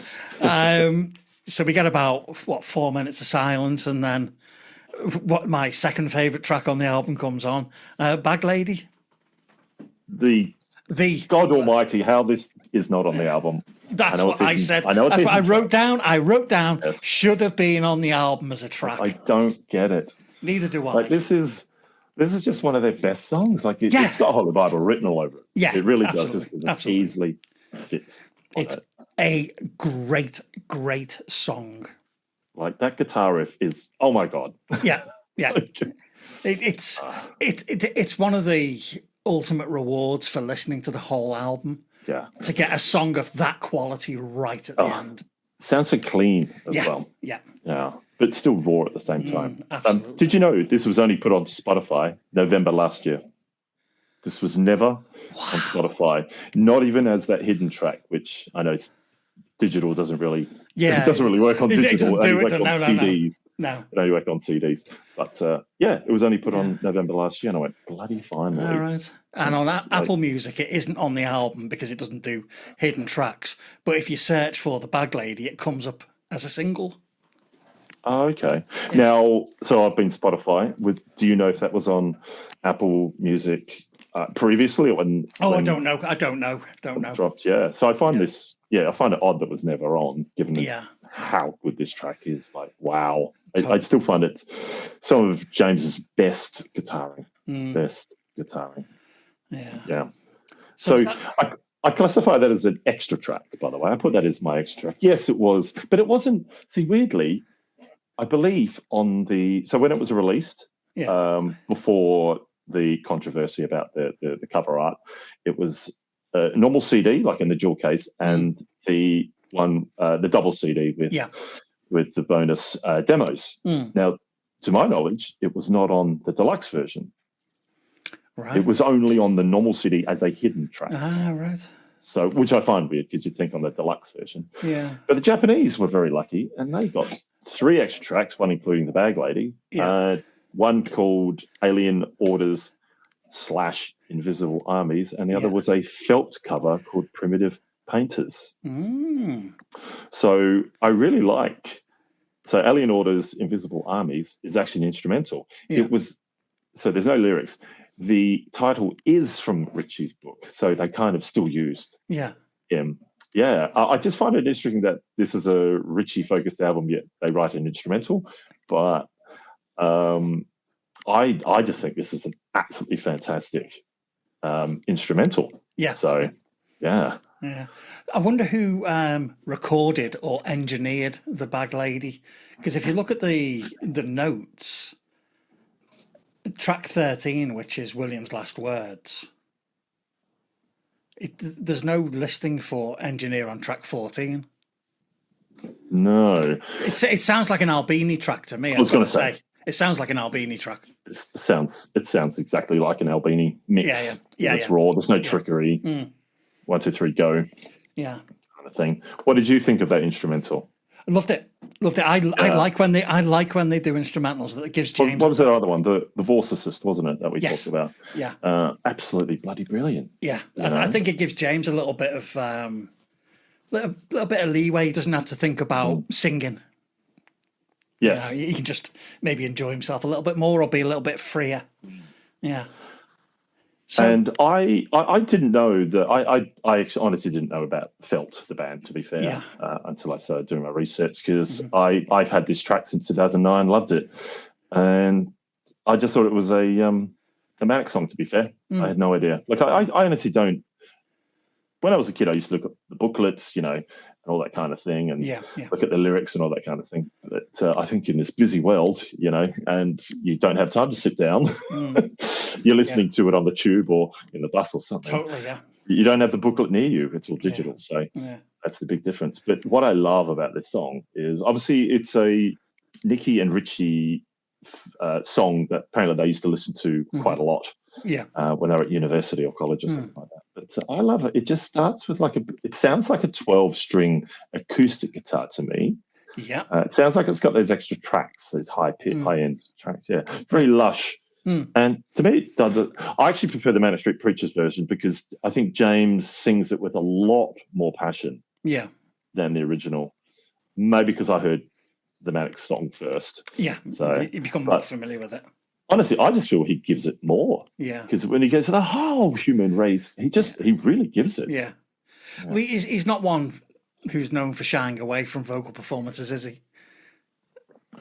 So we get about 4 minutes of silence, and then what my second favourite track on the album comes on, Bag Lady. The God Almighty, how this is not on the album. That's what I said. I wrote down. Should have been on the album as a track. I don't get it. Neither do I. Like this is just one of their best songs. Like it's got Holy Bible written all over it. Yeah, it really does. It easily fits. It's a great song. Like that guitar riff is, oh my God. Yeah. It's one of the ultimate rewards for listening to the whole album. Yeah. To get a song of that quality right at the end. Sounds so clean as well. Yeah. Yeah. but still raw at the same time. Absolutely. Did you know this was only put on Spotify November last year? This was never on Spotify, not even as that hidden track, which I know digital doesn't really. Yeah, it doesn't really work on digital. It only doesn't work on CDs. No, it only worked on CDs. But it was only put on November last year, and I went bloody finally. All right. And on Apple Music, it isn't on the album because it doesn't do hidden tracks. But if you search for The Bag Lady, it comes up as a single. Oh, okay. Yeah. Now, so I've been Spotify. Do you know if that was on Apple Music previously? Or when I don't know. I don't know. Dropped, yeah. So I find this, I find it odd that it was never on, given how good this track is. Like, wow. Totally. I still find it some of James's best guitaring. Best guitaring. Yeah. So I classify that as an extra track, by the way. I put that as my extra track. Yes, it was. But it wasn't. See, weirdly, I believe when it was released, before the controversy about the cover art, it was a normal CD, like in the jewel case, and the double CD with the bonus demos. Now, to my knowledge, it was not on the deluxe version. Right. It was only on the normal CD as a hidden track. Ah, right. So, which I find weird because you'd think on the deluxe version. Yeah. But the Japanese were very lucky, and they got 3 extra tracks, one including The Bag Lady, one called Alien Orders / Invisible Armies, and the other was a felt cover called Primitive Painters. So I really like... So Alien Orders, Invisible Armies is actually an instrumental. It was... So there's no lyrics. The title is from Richie's book, so they kind of still used him. Yeah, I just find it interesting that this is a Richie-focused album, yet they write an instrumental. But I just think this is an absolutely fantastic instrumental. Yeah. So, yeah. I wonder who recorded or engineered The Bag Lady, because if you look at the notes, track 13, which is William's last words. There's no listing for engineer on track 14. No. It sounds like an Albini track to me. I was going to say. It sounds like an Albini track. It sounds exactly like an Albini mix. Yeah. It's raw. There's no trickery. 1, 2, 3, go. Yeah. Kind of thing. What did you think of that instrumental? Loved it. I like when they do instrumentals. That gives James. What was that other one? The Vorcicist, wasn't it, that we talked about? Yeah. Absolutely bloody brilliant. Yeah. I think it gives James a little bit of little bit of leeway. He doesn't have to think about singing. Yes. He can just maybe enjoy himself a little bit more or be a little bit freer. Yeah. So, and I didn't know that I actually honestly didn't know about Felt, the band, to be fair, until I started doing my research, because I've had this track since 2009, loved it, and I just thought it was a Manic song, to be fair. I had no idea. Like I honestly don't. When I was a kid, I used to look at the booklets, and all that kind of thing, and look at the lyrics and all that kind of thing. But I think in this busy world, and you don't have time to sit down, you're listening to it on the tube or in the bus or something. Totally, yeah. You don't have the booklet near you. It's all digital. So that's the big difference. But what I love about this song is obviously it's a Nicky and Richie song that apparently they used to listen to quite a lot. Yeah. When they were at university or college or something like that. But I love it. It just starts with it sounds like a 12-string acoustic guitar to me. Yeah. It sounds like it's got those extra tracks, those high-end tracks. Yeah. Very lush. And to me, it does it. I actually prefer the Manic Street Preachers version because I think James sings it with a lot more passion than the original. Maybe because I heard the Manic song first. Yeah. So you become more familiar with it. Honestly, I just feel he gives it more. Yeah. Because when he gets to the whole human race, he really gives it. Yeah. Well, he's not one who's known for shying away from vocal performances, is he?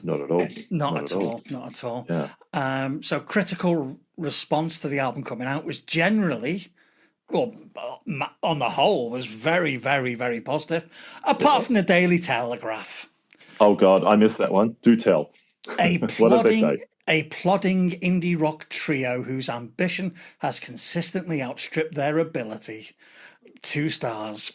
Not at all. Not at all. Yeah. So critical response to the album coming out was generally, well, on the whole, was very, very, very positive. Apart from the Daily Telegraph. Oh, God, I missed that one. Do tell. What did they say? A plodding indie rock trio whose ambition has consistently outstripped their ability. 2 stars.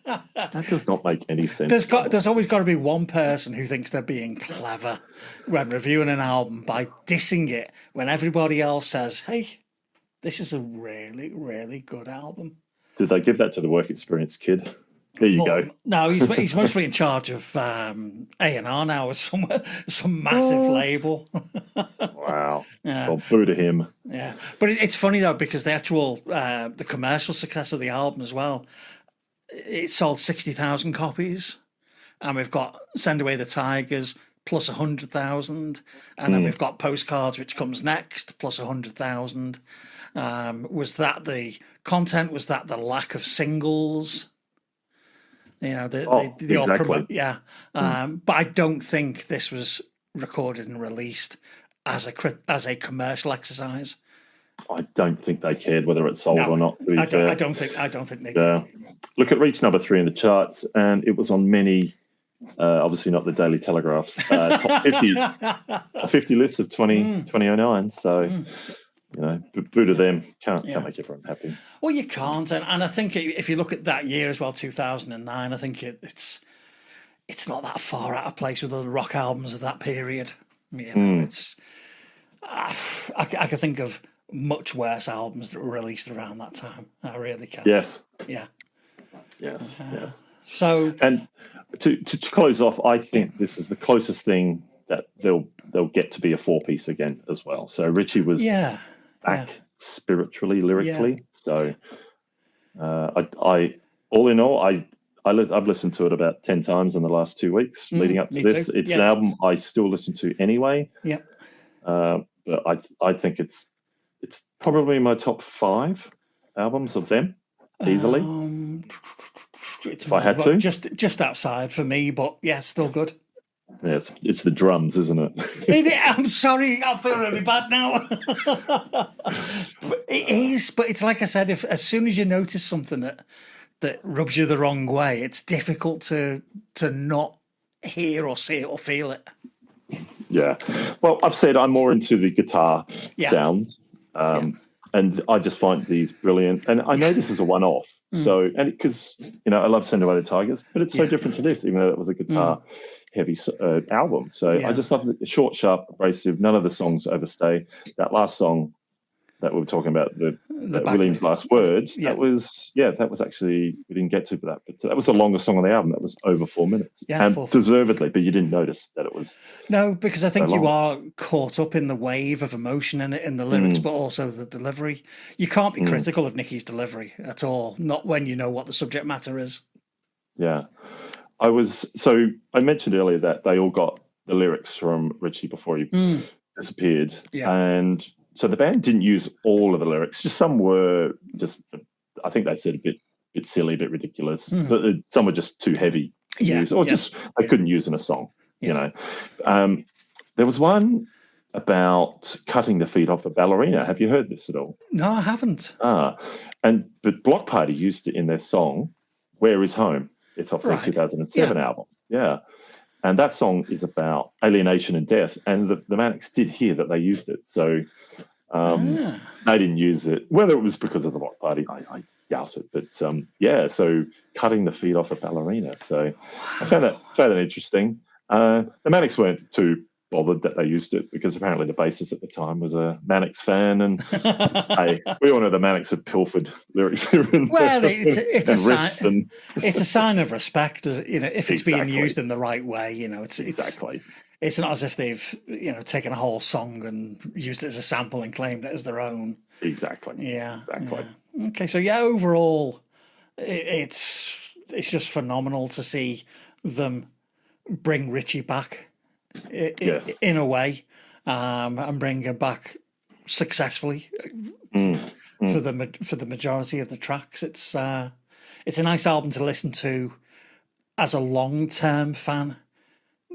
That does not make any sense. There's always got to be one person who thinks they're being clever when reviewing an album by dissing it when everybody else says, hey, this is a really, really good album. Did they give that to the work experience kid? There you go. No, he's mostly in charge of A&R now with some massive label. Wow. Yeah. Well, boo to him. Yeah, but it's funny though, because the commercial success of the album as well, it sold 60,000 copies, and we've got Send Away the Tigers plus 100,000, and then we've got Postcards, which comes next, plus 100,000. Was that the content? Was that the lack of singles? You know, exactly. But I don't think this was recorded and released as a commercial exercise. I don't think they cared whether it sold or not. I don't think they did. Look at reach number 3 in the charts, and it was on many, obviously not the Daily Telegraph's top 50 lists of 2009. So, you know, boo to them. Can't make everyone happy. Well, you can't, and I think if you look at that year as well, 2009, I think it's not that far out of place with the rock albums of that period. You know, it's I can think of much worse albums that were released around that time. I really can. Yes. Yeah. Yes. So, and to close off, I think this is the closest thing that they'll get to be a 4-piece again as well. So Richie was back spiritually, lyrically. So I all in all, I've listened to it about 10 times in the last 2 weeks leading up to this. Too. It's an album I still listen to anyway. Yeah. But I think it's probably my top 5 albums of them easily. If I had to, just outside for me, but yeah, still good. Yeah, it's the drums, isn't it? I'm sorry, I feel really bad now. It is, but it's like I said, as soon as you notice something that rubs you the wrong way, it's difficult to not hear or see it or feel it. Yeah. Well, I've said I'm more into the guitar sound. And I just find these brilliant. And I know this is a one-off. So, and because, you know, I love Send Away the Tigers, but it's so different to this, even though it was a guitar-heavy album. So I just love it. Short, sharp, abrasive. None of the songs overstay. That last song that we were talking about, the Williams' last words, that was actually, we didn't get to that, but that was the longest song on the album. That was over 4 minutes. Yeah, and deservedly, but you didn't notice that it was. No, because I think you are caught up in the wave of emotion in the lyrics, but also the delivery. You can't be critical of Nicky's delivery at all, not when you know what the subject matter is. Yeah. I mentioned earlier that they all got the lyrics from Richie before he disappeared. Yeah. And so the band didn't use all of the lyrics. Just some were just, I think they said a bit silly, a bit ridiculous. But some were just too heavy to use, or just they couldn't use in a song. You know, there was one about cutting the feet off a ballerina. Have you heard this at all? No, I haven't. But Block Party used it in their song "Where Is Home." It's off their 2007 album. Yeah. And that song is about alienation and death. And the Manics did hear that they used it. So they didn't use it. Whether it was because of the Block Party, I doubt it. But so cutting the feet off a ballerina. So I found that interesting. The Manics weren't too bothered that they used it because apparently the bassist at the time was a Manics fan, and we all know the Manics have pilfered lyrics here and well, it's a sign of respect, you know, if it's being used in the right way. You know, it's not as if they've, you know, taken a whole song and used it as a sample and claimed it as their own. Exactly. Yeah. Exactly. Yeah. Okay, so overall, it's just phenomenal to see them bring Richie back. In a way, and bring him back successfully for the majority of the tracks. It's a nice album to listen to as a long-term fan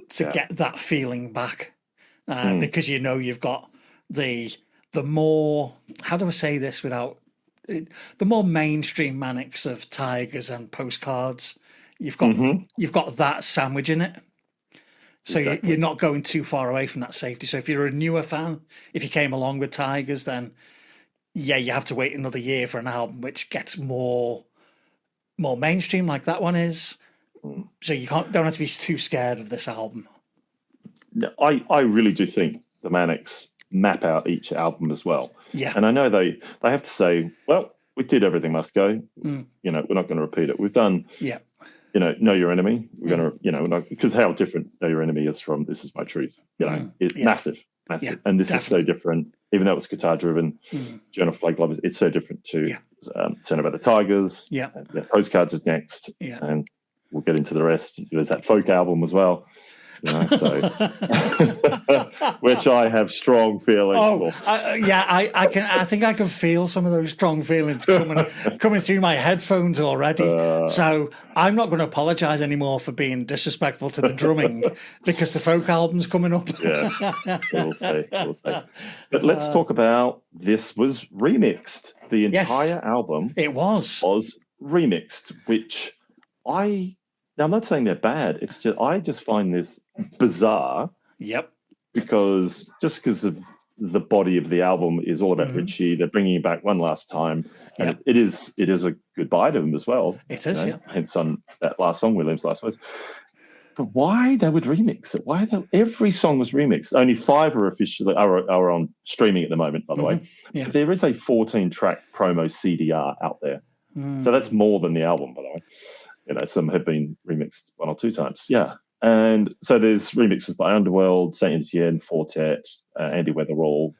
to get that feeling back, because you know you've got the more, how do I say this without the more mainstream Manics of Tigers and Postcards. You've got that sandwich in it. So you're not going too far away from that safety. So if you're a newer fan, if you came along with Tigers, then yeah, you have to wait another year for an album which gets more mainstream, like that one is. So you don't have to be too scared of this album. I really do think the Manics map out each album as well. Yeah. And I know they have to say, well, we did Everything Must Go. We're not going to repeat it. We've done, Know Your Enemy. We're going to, because how different Know Your Enemy is from This Is My Truth. It's massive. Yeah, and this is so different, even though it's guitar driven. Journal Flag Lovers, it's so different to Send About the Tigers. Postcards is next. And we'll get into the rest. There's that folk album as well. Which I have strong feelings for. I think I can feel some of those strong feelings coming through my headphones already. So I'm not going to apologise anymore for being disrespectful to the drumming because the folk album's coming up. We'll see. But let's talk about this was remixed. The entire album was remixed, which Now, I'm not saying they're bad. It's just I just find this bizarre. Because of the body of the album is all about Richie. They're bringing him back one last time, and it is a goodbye to him as well. It is, Hence on that last song, William's last words. But why they would remix it? Every song was remixed? Only 5 are officially are on streaming at the moment, by the way. There is a 14-track promo CDR out there, so that's more than the album, by the way. Some have been remixed 1 or 2 times. And so there's remixes by Underworld, Saint Etienne, Fortet, Andy Weatherall,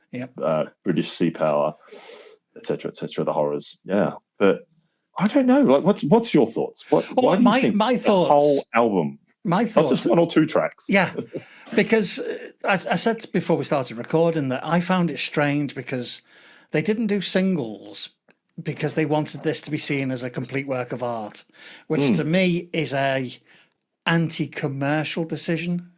British Sea Power, etc., the Horrors. But I don't know. Like, what's your thoughts? Why do you think my thoughts, the whole album? My thoughts, not just 1 or 2 tracks. Because as I said before we started recording, that I found it strange because they didn't do singles, because they wanted this to be seen as a complete work of art, which to me is a anti-commercial decision,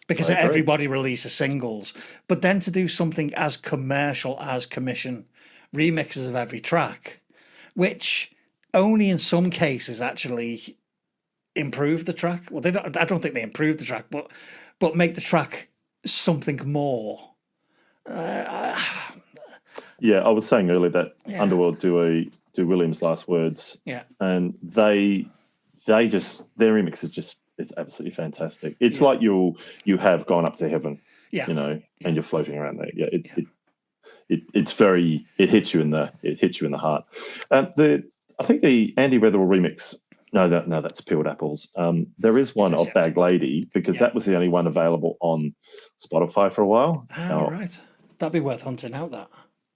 because everybody releases singles. But then to do something as commercial as commission remixes of every track, which only in some cases actually improve the track. Well, I don't think they improve the track, but make the track something more. I was saying earlier that Underworld do William's Last Words, and they just their remix is absolutely fantastic. It's like you have gone up to heaven, and you're floating around there. It hits you in the heart. I think the Andy Weatherall remix. No, that's Peeled Apples. There is one of Bag Lady, because that was the only one available on Spotify for a while. Right, that'd be worth hunting out. That.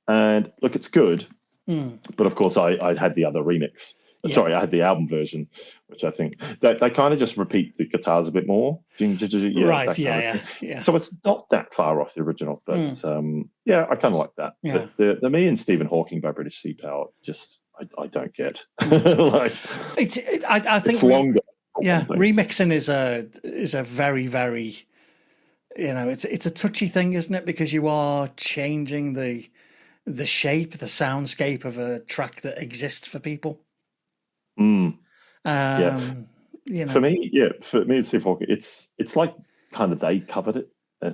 And look, it's good, but of course I had the other remix. Sorry, I had the album version, which I think they kind of just repeat the guitars a bit more. Right, So it's not that far off the original, but I kind of like that. But the Me and Stephen Hawking by British Sea Power, I don't get. I think it's longer. Remixing is a very, very, it's a touchy thing, isn't it? Because you are changing the shape, the soundscape of a track that exists for people. For me, and Steve Hawking, it's like kind of they covered it,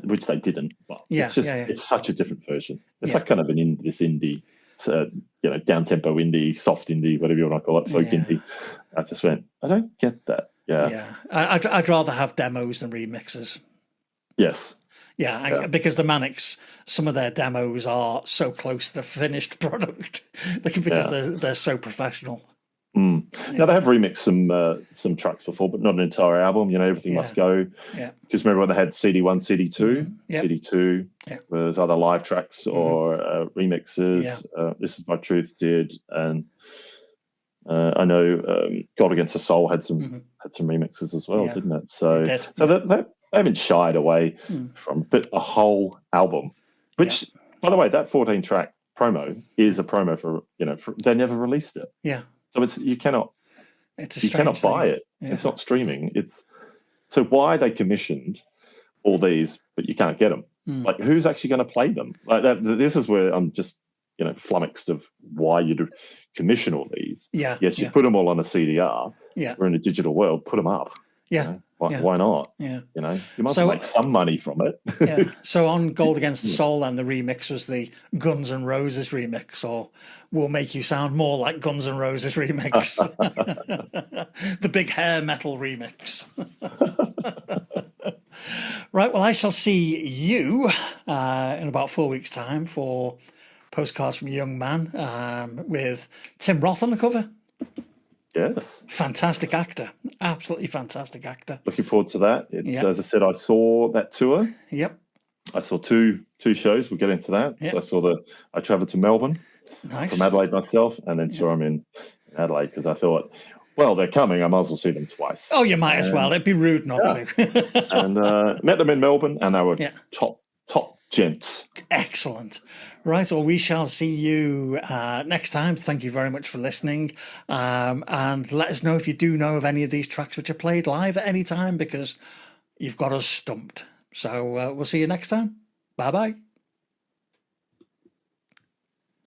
which they didn't. But it's such a different version. It's like kind of this indie, down tempo indie, soft indie, whatever you want to call it, folk indie. I just went, I don't get that. I'd rather have demos than remixes. Yes. Because the Manics, some of their demos are so close to the finished product because they're so professional. Now they have remixed some tracks before, but not an entire album. Everything Must Go. Because remember when they had CD1, CD2. CD2 was either live tracks or remixes. This Is My Truth did, and I know God Against the Soul had some remixes as well, didn't it? So they haven't shied away from a whole album, which, by the way, that 14-track promo is a promo for they never released it. So you cannot buy it. It's not streaming. So why they commissioned all these, but you can't get them? Like, who's actually going to play them? Like that. This is where I'm just flummoxed of why you'd commission all these. Yes, you put them all on a CDR. We're in a digital world. Put them up. Yeah. Why not? Yeah. You know, you must make some money from it. Yeah. So on Gold Against the Soul, then the remix was the Guns N' Roses remix, or We'll Make You Sound More Like Guns N' Roses remix. The big hair metal remix. Right. Well, I shall see you in about 4 weeks' time for Postcards from a Young Man with Tim Roth on the cover. Yes. Fantastic actor. Absolutely fantastic actor. Looking forward to that. As I said, I saw that tour. Yep. I saw two shows. We'll get into that. Yep. So I travelled to Melbourne from Adelaide myself, and then saw them in Adelaide because I thought, well, they're coming. I might as well see them twice. Oh, you might as well. It'd be rude not to. And met them in Melbourne, and they were top gents. Excellent. Right, well, we shall see you next time. Thank you very much for listening. And let us know if you do know of any of these tracks which are played live at any time, because you've got us stumped. So we'll see you next time. Bye-bye.